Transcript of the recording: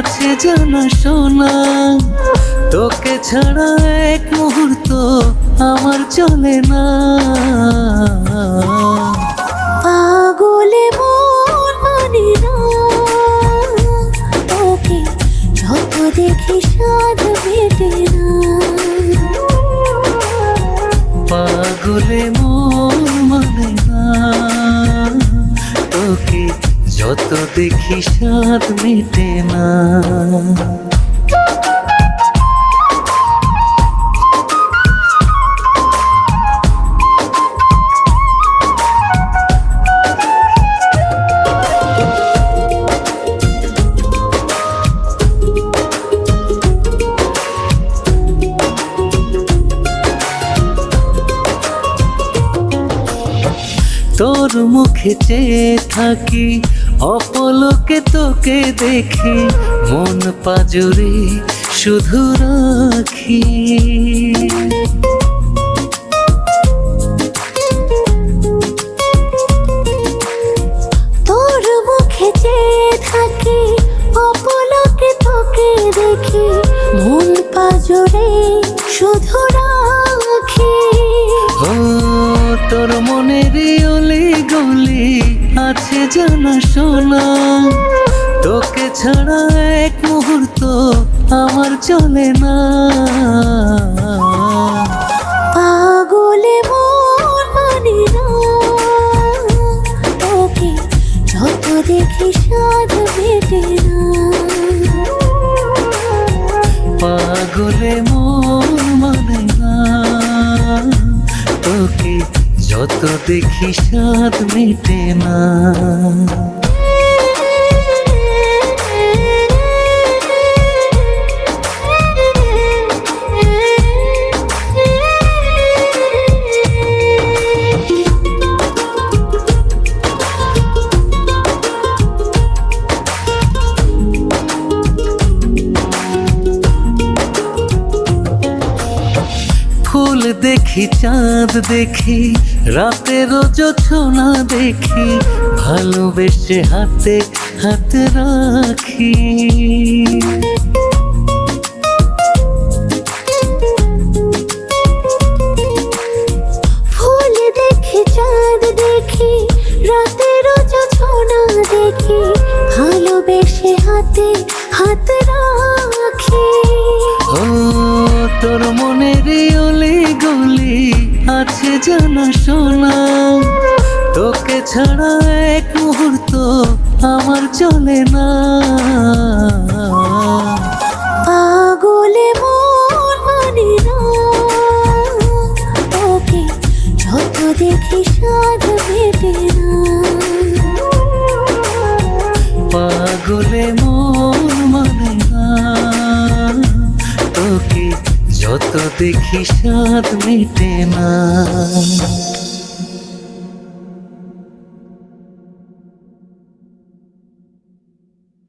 আছে জানা শোনা। তোকে ছাড়া এক মুহূর্ত আমার চলে না। পাগলে মন মানে না, তোকে যত দেখি সাধ মেটে না। পাগলে মন মানে না, তোকে যত দেখি স্বাদ মেটে না। তোর মুখে চেয়ে থাকি, অপলকে তোকে দেখি, মন পাজরে শুধু রাখি। তোর মুখে চেয়ে থাকি, অপলকে তোকে দেখি, মন পাজরে শুধু রাখি। ও তোর মনের অলি গলি আছে জানা শোনা। তোকে ছাড়া এক মুহূর্ত আমার চলে না। পাগলে মন মানে না, তোকে যত দেখি সাধ মেটে না। পাগলে মন মানে না, তোকে যত দেখি স্বাদ মেটে না। ফুল দেখি, চাঁদ দেখি, রাতেরও জোছনা দেখি, ভালোবেসে হাতে হাত রাখি। ফুল দেখি, চাঁদ দেখি, রাতেরও জোছনা দেখি, ভালোবেসে হাতে হাত রাখি। ও তোর মনের অলি গলি আছে জানা শোনা। তোকে ছাড়া এক মুহূর্ত আমার চলে না। পাগলে মন মানে না, তোকে যত দেখি সাধ মেটে না। পাগলে মন মানে না, তোকে যত দেখি স্বাদ মেটে না।